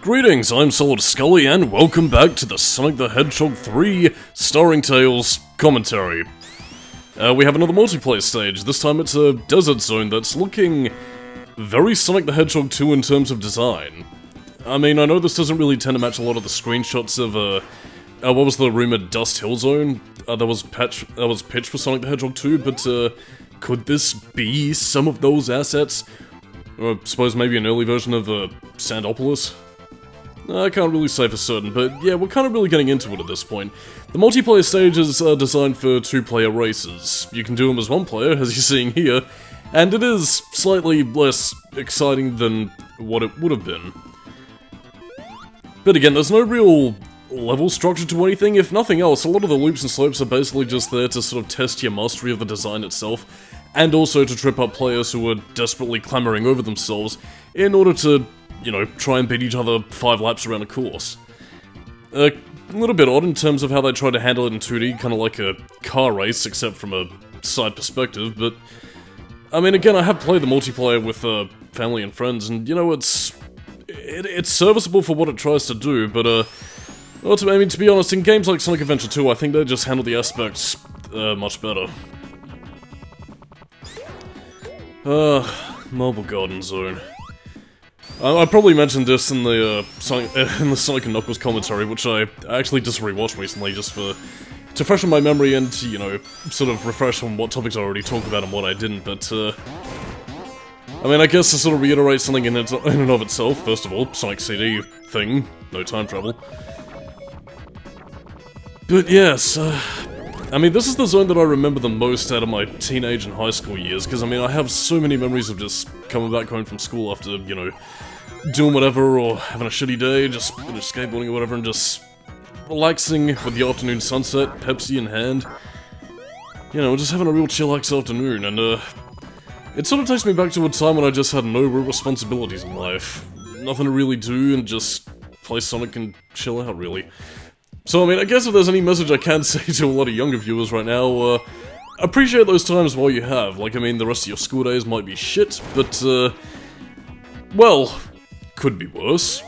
Greetings, I'm Solidus-Skully, and welcome back to the Sonic the Hedgehog 3 Starring Tales commentary. We have another multiplayer stage. This time it's a desert zone that's looking very Sonic the Hedgehog 2 in terms of design. I mean, I know this doesn't really tend to match a lot of the screenshots of, what was the rumored Dust Hill zone? That was pitched for Sonic the Hedgehog 2, but, could this be some of those assets? Or I suppose maybe an early version of, Sandopolis? I can't really say for certain, but yeah, we're kind of really getting into it at this point. The multiplayer stage is designed for two-player races. You can do them as one player, as you're seeing here, and it is slightly less exciting than what it would have been. But again, there's no real level structure to anything. If nothing else, a lot of the loops and slopes are basically just there to sort of test your mastery of the design itself, and also to trip up players who are desperately clamoring over themselves in order to, you know, try and beat each other 5 laps around a course. A little bit odd in terms of how they try to handle it in 2D, kind of like a car race, except from a side perspective, but I mean, again, I have played the multiplayer with family and friends, and, you know, it's serviceable for what it tries to do, but, well, I mean, to be honest, in games like Sonic Adventure 2, I think they just handle the aspects, much better. Marble Garden Zone. I probably mentioned this in the Sonic & Knuckles commentary, which I actually just rewatched recently, just to freshen my memory and, you know, sort of refresh on what topics I already talked about and what I didn't, but, I mean, I guess to sort of reiterate something in and of itself, first of all, Sonic CD thing, no time travel. But yes, I mean, this is the zone that I remember the most out of my teenage and high school years, because, I mean, I have so many memories of just coming back home from school after, you know, doing whatever, or having a shitty day, just finished skateboarding or whatever, and just relaxing with the afternoon sunset, Pepsi in hand. You know, just having a real chillax afternoon, and, it sort of takes me back to a time when I just had no real responsibilities in life. Nothing to really do, and just play Sonic and chill out, really. So, I mean, I guess if there's any message I can say to a lot of younger viewers right now, appreciate those times while you have. Like, I mean, the rest of your school days might be shit, but, well, could be worse.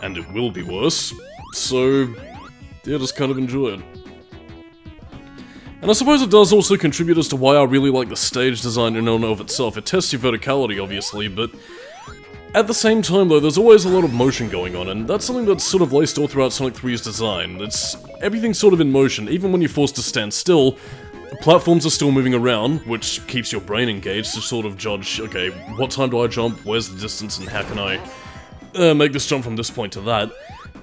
And it will be worse. So, yeah, just kind of enjoy it. And I suppose it does also contribute as to why I really like the stage design in and of itself. It tests your verticality, obviously, but at the same time, though, there's always a lot of motion going on, and that's something that's sort of laced all throughout Sonic 3's design. Everything's sort of in motion, even when you're forced to stand still. The platforms are still moving around, which keeps your brain engaged to sort of judge, okay, what time do I jump, where's the distance, and how can I make this jump from this point to that.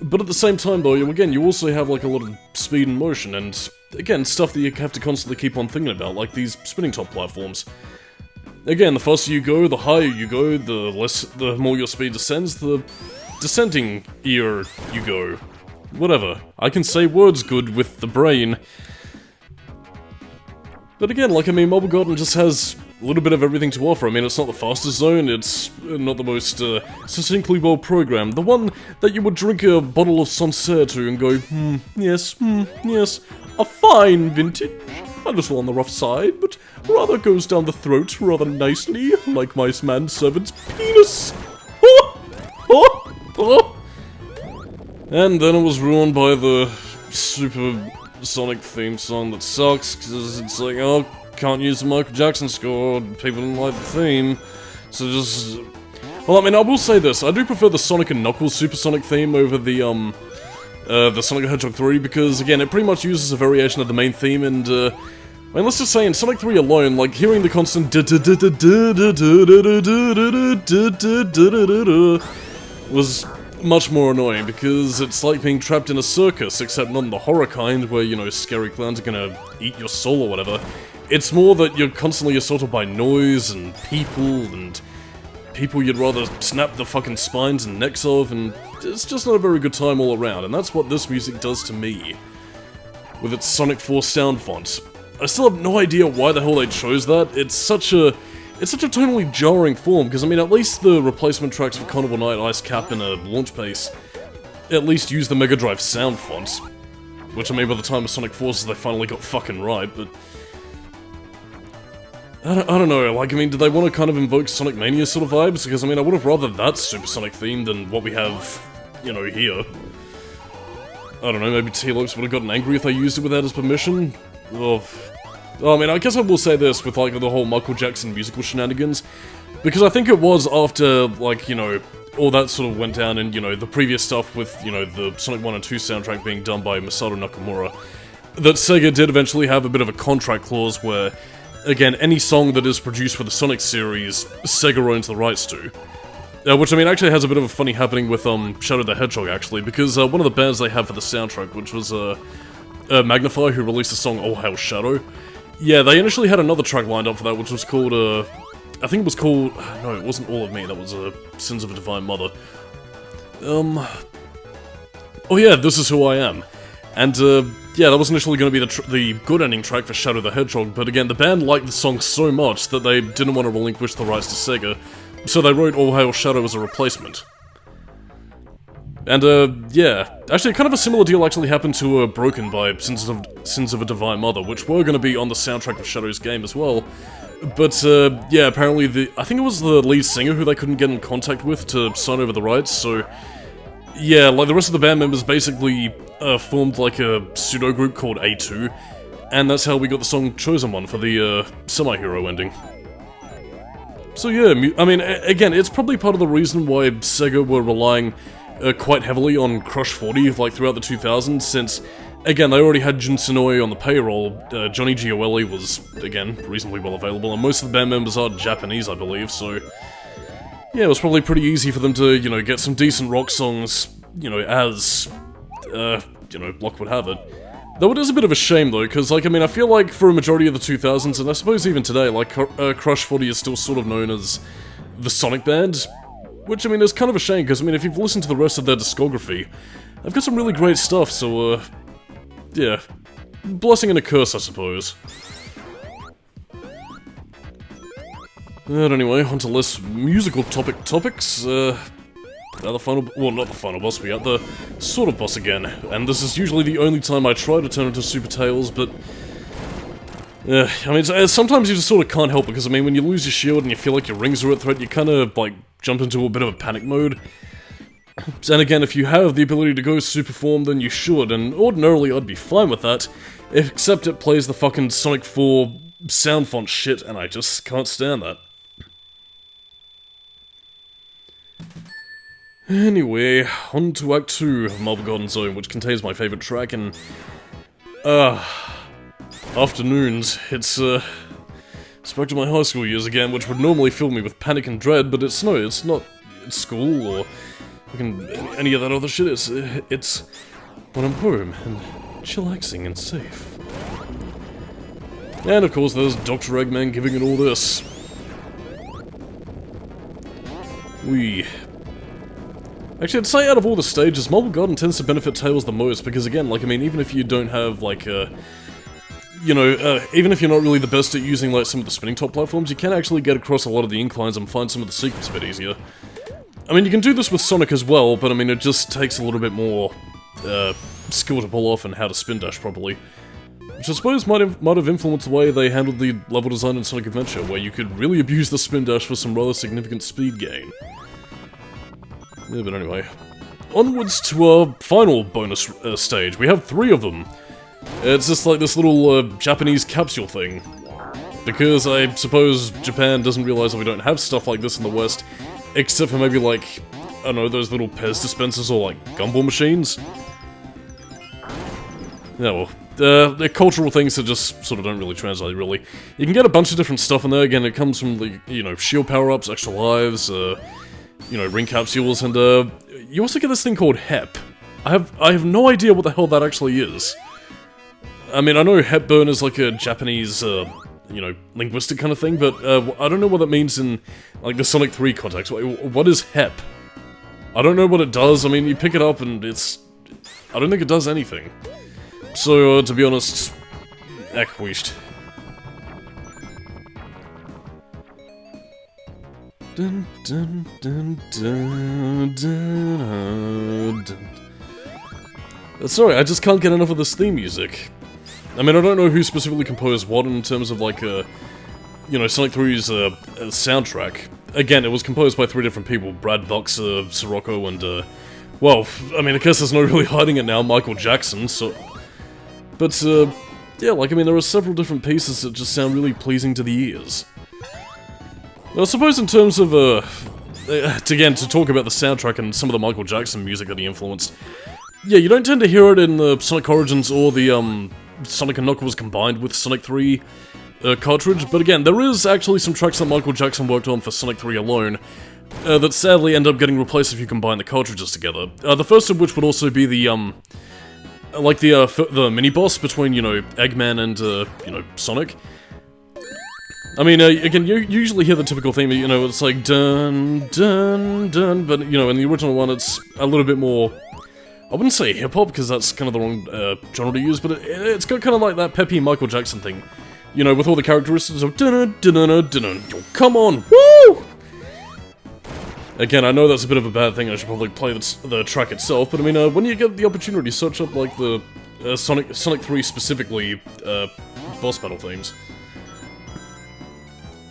But at the same time, though, again, you also have, like, a lot of speed and motion, and, again, stuff that you have to constantly keep on thinking about, like these spinning top platforms. Again, the faster you go, the higher you go, the more your speed descends, the descending ear you go. Whatever. I can say words good with the brain. But again, like, I mean, Marble Garden just has a little bit of everything to offer. I mean, it's not the fastest zone, it's not the most succinctly well programmed. The one that you would drink a bottle of Sancerre to and go, yes, a fine vintage. A little on the rough side, but rather goes down the throat rather nicely, like my manservant's penis. And then it was ruined by the Super Sonic theme song that sucks, because it's like, oh, can't use the Michael Jackson score, people didn't like the theme, so just... Well, I mean, I will say this, I do prefer the Sonic and Knuckles Supersonic theme over the Sonic the Hedgehog 3, because, again, it pretty much uses a variation of the main theme, and, I mean, let's just say, in Sonic 3 alone, like, hearing the constant was much more annoying, because it's like being trapped in a circus, except not in the horror kind, where, you know, scary clowns are gonna eat your soul or whatever. It's more that you're constantly assaulted by noise, and people you'd rather snap the fucking spines and necks of, and it's just not a very good time all around, and that's what this music does to me, with its Sonic 4 sound font. I still have no idea why the hell they chose that. It's such a tonally jarring form, because I mean, at least the replacement tracks for Carnival Night, Ice Cap, and Launch Base at least use the Mega Drive sound font, which I mean, by the time of Sonic Forces they finally got fucking right, but I don't know, like, I mean, did they want to kind of invoke Sonic Mania sort of vibes? Because, I mean, I would have rather that Supersonic theme than what we have you know, here. I don't know, maybe T-Lopes would have gotten angry if I used it without his permission. Oh, I mean, I guess I will say this with, like, the whole Michael Jackson musical shenanigans, because I think it was after, like, you know, all that sort of went down and, you know, the previous stuff with, you know, the Sonic 1 and 2 soundtrack being done by Masato Nakamura, that Sega did eventually have a bit of a contract clause where, again, any song that is produced for the Sonic series, Sega owns the rights to. Which, I mean, actually has a bit of a funny happening with, Shadow the Hedgehog, actually, because, one of the bands they have for the soundtrack, which was, Magnify, who released the song All Hail Shadow, yeah, they initially had another track lined up for that, which was called, I think it was called, no, it wasn't All of Me, that was, Sins of a Divine Mother. Oh yeah, This Is Who I Am. And, yeah, that was initially going to be the good ending track for Shadow the Hedgehog, but again, the band liked the song so much that they didn't want to relinquish the rights to Sega, so they wrote All Hail Shadow as a replacement. And, yeah, actually kind of a similar deal actually happened to, Broken by Sins of a Divine Mother, which were going to be on the soundtrack of Shadow's game as well. But, yeah, apparently I think it was the lead singer who they couldn't get in contact with to sign over the rights, so... Yeah, like the rest of the band members basically, formed like a pseudo-group called A2, and that's how we got the song Chosen One for the, semi-hero ending. So yeah, I mean, again, it's probably part of the reason why Sega were relying quite heavily on Crush 40, like, throughout the 2000s, since, again, they already had Jun Senoue on the payroll, Johnny Gioeli was, again, reasonably well available, and most of the band members are Japanese, I believe, so... Yeah, it was probably pretty easy for them to, you know, get some decent rock songs, you know, as, you know, luck would have it. Though it is a bit of a shame, though, because, like, I mean, I feel like for a majority of the 2000s, and I suppose even today, like, Crush 40 is still sort of known as the Sonic Band, which, I mean, is kind of a shame, because, I mean, if you've listened to the rest of their discography, they've got some really great stuff, so, yeah. Blessing and a curse, I suppose. But anyway, on to less musical topics, now the final, well, not the final boss, we got the sort of boss again, and this is usually the only time I try to turn into Super Tails, but... I mean, sometimes you just sort of can't help, because, I mean, when you lose your shield and you feel like your rings are at threat, you kind of, like, jump into a bit of a panic mode. And again, if you have the ability to go super form, then you should, and ordinarily I'd be fine with that, except it plays the fucking Sonic 4 sound font shit, and I just can't stand that. Anyway, on to Act 2 of Marble Garden Zone, which contains my favourite track, and... afternoons. It's back to my high school years again, which would normally fill me with panic and dread, but it's not at school, or fucking any of that other shit. It's when I'm home, and chillaxing and safe. And of course there's Dr. Eggman giving it all this. Actually, I'd say out of all the stages, Marble Garden tends to benefit Tails the most, because again, like, I mean, even if you don't have, like, you know, even if you're not really the best at using, like, some of the spinning top platforms, you can actually get across a lot of the inclines and find some of the secrets a bit easier. I mean, you can do this with Sonic as well, but I mean, it just takes a little bit more, skill to pull off and how to spin dash properly. Which I suppose might have influenced the way they handled the level design in Sonic Adventure, where you could really abuse the spin dash for some rather significant speed gain. Yeah, but anyway. Onwards to our final bonus stage. We have 3 of them. It's just like this little Japanese capsule thing. Because I suppose Japan doesn't realize that we don't have stuff like this in the West, except for maybe like, I don't know, those little Pez dispensers or like gumball machines. Yeah, well, they're cultural things that just sort of don't really translate, really. You can get a bunch of different stuff in there. Again, it comes from the, you know, shield power-ups, extra lives, you know, ring capsules, and you also get this thing called HEP. I have no idea what the hell that actually is. I mean, I know Hepburn is like a Japanese, you know, linguistic kind of thing, but I don't know what that means in, like, the Sonic 3 context. What is HEP? I don't know what it does. I mean, you pick it up and it's... I don't think it does anything. So, to be honest, acquiesced. Dun, dun, dun, dun, dun, dun. Sorry, I just can't get enough of this theme music. I mean, I don't know who specifically composed what in terms of, like, you know, Sonic 3's soundtrack. Again, it was composed by 3 different people, Brad Buxer, Sirocco, and well, I mean, I guess there's no really hiding it now, Michael Jackson, so... But, yeah, like, I mean, there are several different pieces that just sound really pleasing to the ears. I suppose in terms of, again, to talk about the soundtrack and some of the Michael Jackson music that he influenced, yeah, you don't tend to hear it in the Sonic Origins or the, Sonic & Knuckles combined with Sonic 3 cartridge, but again, there is actually some tracks that Michael Jackson worked on for Sonic 3 alone, that sadly end up getting replaced if you combine the cartridges together. The first of which would also be the, like the mini-boss between, you know, Eggman and, you know, Sonic. I mean, again, you usually hear the typical theme, you know, it's like dun, dun, dun, but, you know, in the original one it's a little bit more, I wouldn't say hip-hop, because that's kind of the wrong genre to use, but it's got kind of like that peppy Michael Jackson thing. You know, with all the characteristics of dun dun dun dun dun. Come on, woo! Again, I know that's a bit of a bad thing, I should probably play the track itself, but I mean, when you get the opportunity, search up, like, the Sonic 3 specifically, boss battle themes.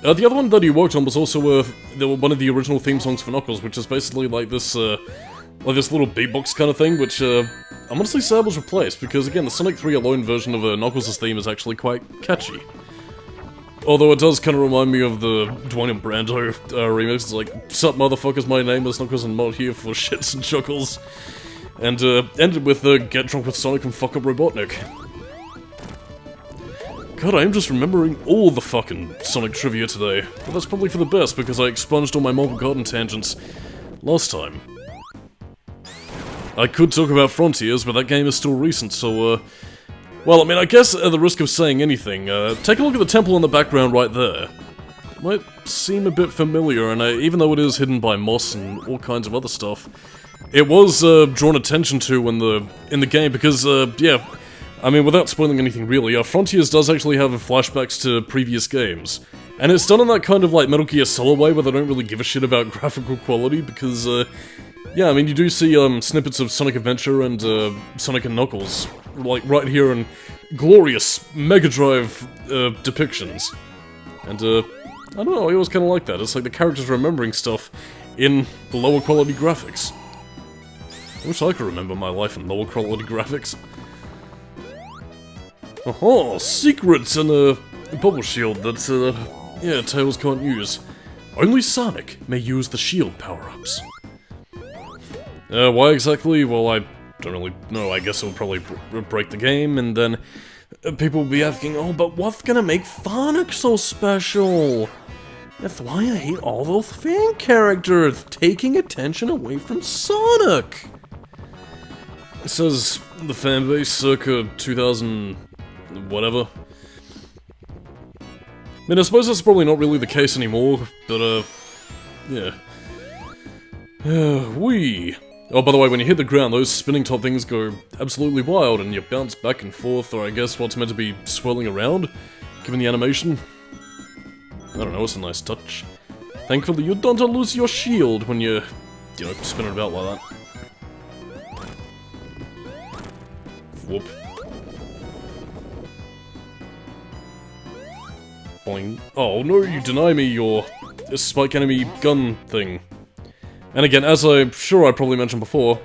The other one that he worked on was also, one of the original theme songs for Knuckles, which is basically like this little beatbox kind of thing, which, I'm honestly sad was replaced, because again, the Sonic 3 alone version of Knuckles' theme is actually quite catchy. Although it does kind of remind me of the Dwayne and Brando remix. It's like, sup motherfuckers, my name is Knuckles and I'm not here for shits and chuckles. And ended with get drunk with Sonic and fuck up Robotnik. God, I am just remembering all the fucking Sonic trivia today. But that's probably for the best, because I expunged all my Marble Garden tangents last time. I could talk about Frontiers, but that game is still recent, so, well, I mean, I guess at the risk of saying anything, take a look at the temple in the background right there. It might seem a bit familiar, and even though it is hidden by moss and all kinds of other stuff, it was drawn attention to in the game because, yeah, I mean, without spoiling anything really, Frontiers does actually have flashbacks to previous games. And it's done in that kind of like Metal Gear Solid way where they don't really give a shit about graphical quality because, yeah, I mean, you do see snippets of Sonic Adventure and Sonic & Knuckles, like right here in glorious Mega Drive depictions. And I don't know, I always kind of like that. It's like the characters remembering stuff in lower quality graphics. I wish I could remember my life in lower quality graphics. Oh, secrets in a bubble shield that, yeah, Tails can't use. Only Sonic may use the shield power-ups. Why exactly? Well, I don't really know. I guess it'll probably break the game, and then people will be asking, oh, but what's gonna make Sonic so special? That's why I hate all those fan characters, taking attention away from Sonic. It says the fanbase circa 2000... whatever. I mean, I suppose that's probably not really the case anymore, but, yeah. Oh, by the way, when you hit the ground, those spinning top things go absolutely wild, and you bounce back and forth, or I guess what's meant to be swirling around, given the animation. I don't know, it's a nice touch. Thankfully, you don't lose your shield when you know, spin it about like that. Whoop. Boing. Oh no, you deny me your spike enemy gun thing. And again, as I'm sure I probably mentioned before,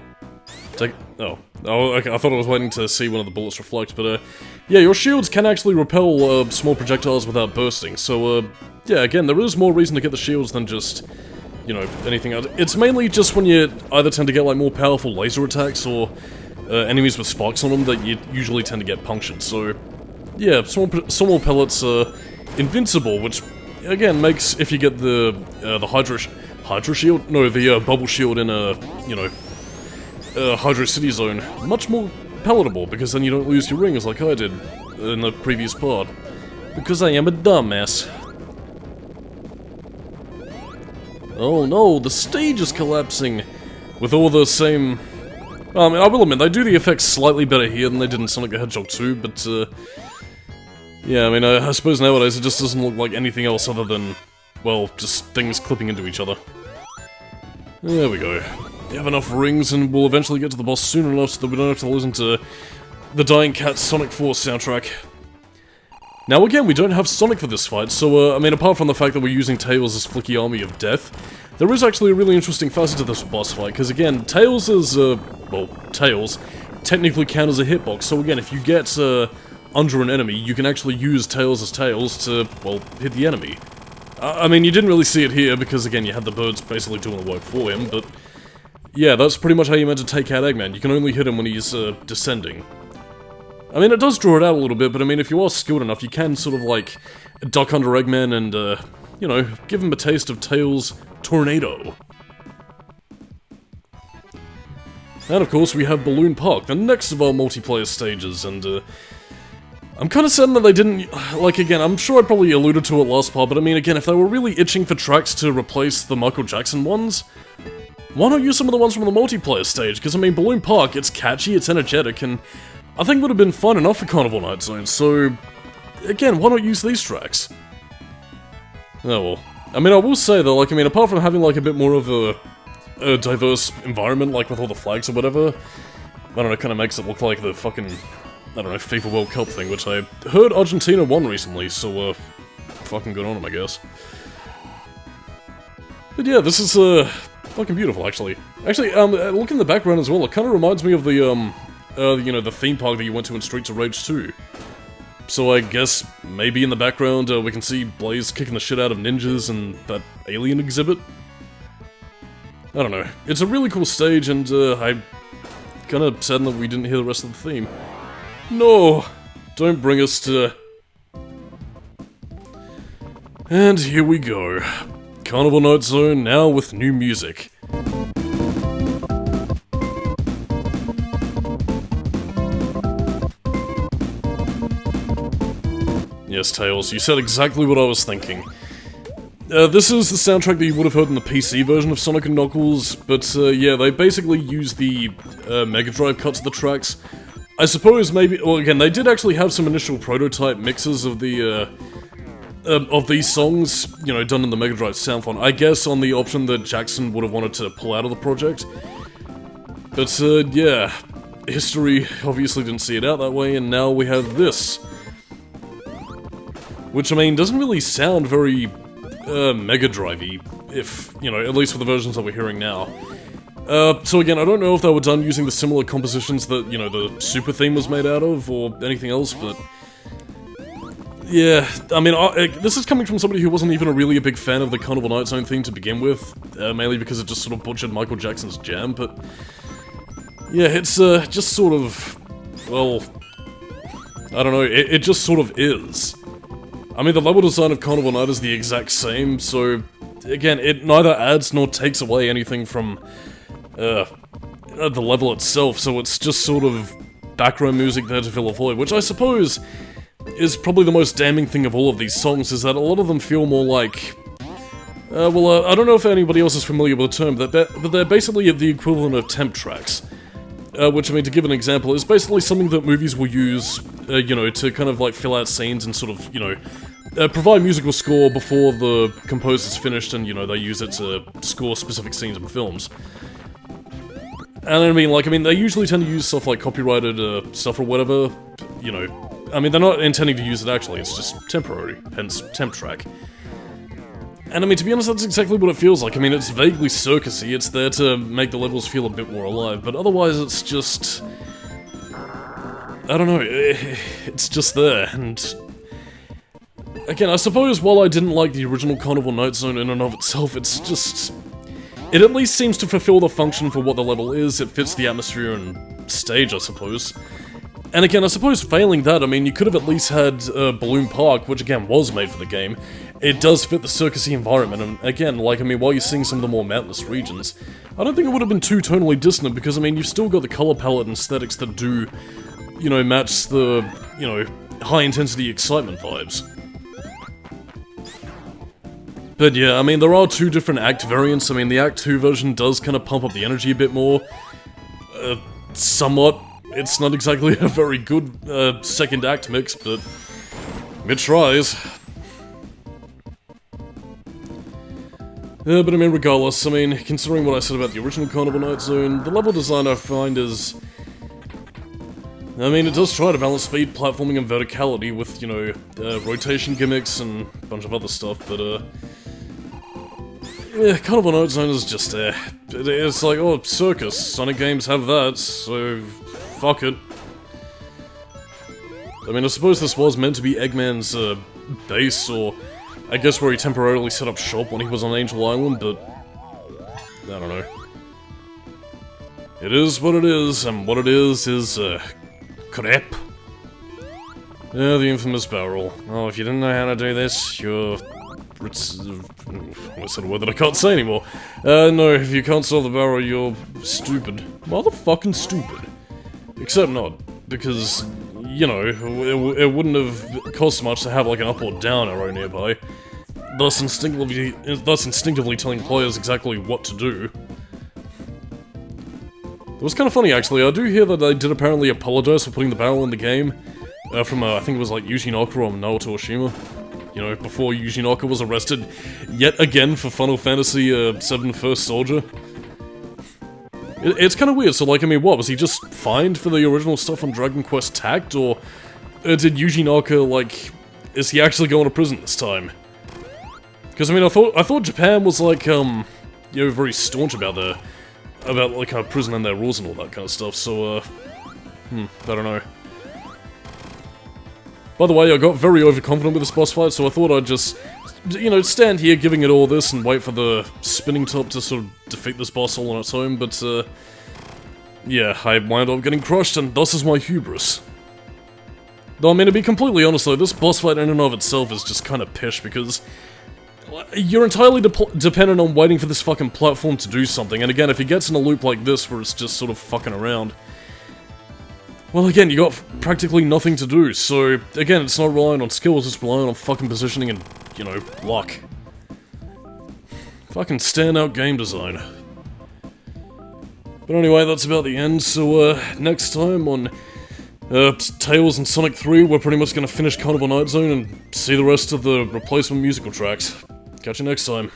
take... Oh, okay, I thought I was waiting to see one of the bullets reflect, but yeah, your shields can actually repel small projectiles without bursting, so yeah, again, there is more reason to get the shields than just, you know, anything else. It's mainly just when you either tend to get, like, more powerful laser attacks, or enemies with sparks on them that you usually tend to get punctured, so yeah, small pellets are invincible, which, again, makes, if you get the Hydra Shield? No, the Bubble Shield in a, you know, Hydro City Zone, much more palatable, because then you don't lose your rings like I did in the previous part. Because I am a dumbass. Oh no, the stage is collapsing! With all the same... I mean, I will admit, they do the effects slightly better here than they did in Sonic the Hedgehog 2, but, yeah, I mean, I suppose nowadays it just doesn't look like anything else other than, well, just things clipping into each other. There we go. We have enough rings and we'll eventually get to the boss soon enough so that we don't have to listen to the Dying Cat Sonic 4 soundtrack. Now again, we don't have Sonic for this fight, so I mean, apart from the fact that we're using Tails' flicky army of death, there is actually a really interesting facet to this boss fight, because again, Tails is, well, Tails technically count as a hitbox, so again, if you get, under an enemy, you can actually use Tails' tails to, well, hit the enemy. I mean, you didn't really see it here, because again, you had the birds basically doing the work for him, but yeah, that's pretty much how you're meant to take out Eggman. You can only hit him when he's, descending. I mean, it does draw it out a little bit, but I mean, if you are skilled enough, you can sort of, like, duck under Eggman and, you know, give him a taste of Tails' Tornado. And of course, we have Balloon Park, the next of our multiplayer stages, and, I'm kind of saddened that they didn't, like, again, I'm sure I probably alluded to it last part, but I mean, again, if they were really itching for tracks to replace the Michael Jackson ones, why not use some of the ones from the multiplayer stage? Because, I mean, Balloon Park, it's catchy, it's energetic, and I think it would have been fun enough for Carnival Night Zone, so again, why not use these tracks? Oh well. I mean, I will say though, like, I mean, apart from having, like, a bit more of a diverse environment, like, with all the flags or whatever, I don't know, it kind of makes it look like the fucking, I don't know, FIFA World Cup thing, which I heard Argentina won recently, so, fucking good on them, I guess. But yeah, this is, fucking beautiful, actually. Actually, look in the background as well, it kind of reminds me of the, you know, the theme park that you went to in Streets of Rage 2. So I guess maybe in the background we can see Blaze kicking the shit out of ninjas and that alien exhibit? I don't know. It's a really cool stage and I'm kinda saddened that we didn't hear the rest of the theme. No! Don't bring us to... And here we go. Carnival Night Zone now with new music. Yes, Tails, you said exactly what I was thinking. This is the soundtrack that you would have heard in the PC version of Sonic & Knuckles, but yeah, they basically use the Mega Drive cuts of the tracks. I suppose maybe, well again, they did actually have some initial prototype mixes of the, of these songs, you know, done in the Mega Drive sound font, I guess on the option that Jackson would have wanted to pull out of the project. But yeah, history obviously didn't see it out that way, and now we have this. Which, I mean, doesn't really sound very, Mega Drive-y, if, you know, at least for the versions that we're hearing now. So again, I don't know if they were done using the similar compositions that, you know, the Super theme was made out of, or anything else, but... Yeah, I mean, this is coming from somebody who wasn't even really a big fan of the Carnival Night Zone theme to begin with, mainly because it just sort of butchered Michael Jackson's jam, but... Yeah, it's, just sort of... Well... I don't know, it just sort of is. I mean, the level design of Carnival Night is the exact same, so, again, it neither adds nor takes away anything from, the level itself, so it's just sort of background music there to fill a void, which I suppose is probably the most damning thing of all of these songs, is that a lot of them feel more like... well, I don't know if anybody else is familiar with the term, but they're basically the equivalent of temp tracks. Which, I mean, to give an example, is basically something that movies will use, you know, to kind of, like, fill out scenes and sort of, you know, provide musical score before the composer's finished and, you know, they use it to score specific scenes in films. And I mean, they usually tend to use stuff like copyrighted stuff or whatever, you know. I mean, they're not intending to use it actually, it's just temporary, hence temp track. And I mean, to be honest, that's exactly what it feels like. I mean, it's vaguely circusy, it's there to make the levels feel a bit more alive, but otherwise it's just... I don't know, it's just there, and... Again, I suppose while I didn't like the original Carnival Night Zone in and of itself, it's just... It at least seems to fulfill the function for what the level is, it fits the atmosphere and stage, I suppose. And again, I suppose failing that, I mean, you could have at least had Balloon Park, which again was made for the game. It does fit the circusy environment, and again, like, I mean, while you're seeing some of the more mountainous regions, I don't think it would have been too tonally dissonant, because, I mean, you've still got the color palette and aesthetics that do, you know, match the, you know, high-intensity excitement vibes. But yeah, I mean, there are two different act variants. I mean, the Act 2 version does kind of pump up the energy a bit more. Somewhat. It's not exactly a very good second act mix, but it tries. But I mean, regardless, I mean, considering what I said about the original Carnival Night Zone, the level design I find is... I mean, it does try to balance speed, platforming, and verticality with, you know, rotation gimmicks and a bunch of other stuff, but, yeah, Carnival Night Zone is just, it's like, oh, circus, Sonic games have that, so fuck it. I mean, I suppose this was meant to be Eggman's, base, or I guess where he temporarily set up shop when he was on Angel Island, but I don't know. It is what it is, and what it is, crap. Yeah, the infamous barrel. Oh, if you didn't know how to do this, you're... I said a word that I can't say anymore. No, if you can't solve the barrel, you're stupid. Motherfucking stupid. Except not, because, you know, it wouldn't have cost much to have like an up or down arrow nearby, thus instinctively telling players exactly what to do. It was kind of funny, actually. I do hear that they did apparently apologize for putting the barrel in the game, from, I think it was like Yuji Naka or Naoto Oshima. You know, before Yuji Naka was arrested yet again for Final Fantasy VII First Soldier. It's kind of weird, so like, I mean, what, was he just fined for the original stuff on Dragon Quest Tact, or did Yuji Naka, like, is he actually going to prison this time? Because, I mean, I thought Japan was, like, you know, very staunch about like, prison and their rules and all that kind of stuff, so, I don't know. By the way, I got very overconfident with this boss fight, so I thought I'd just, you know, stand here giving it all this and wait for the spinning top to sort of defeat this boss all on its own, but, yeah, I wound up getting crushed, and thus is my hubris. Though, I mean, to be completely honest though, this boss fight in and of itself is just kind of pish, because you're entirely dependent on waiting for this fucking platform to do something, and again, if he gets in a loop like this where it's just sort of fucking around, well, again, you got practically nothing to do, so, again, it's not relying on skills, it's relying on fucking positioning and, you know, luck. Fucking standout game design. But anyway, that's about the end, so, next time on, Tails and Sonic 3, we're pretty much gonna finish Carnival Night Zone and see the rest of the replacement musical tracks. Catch you next time.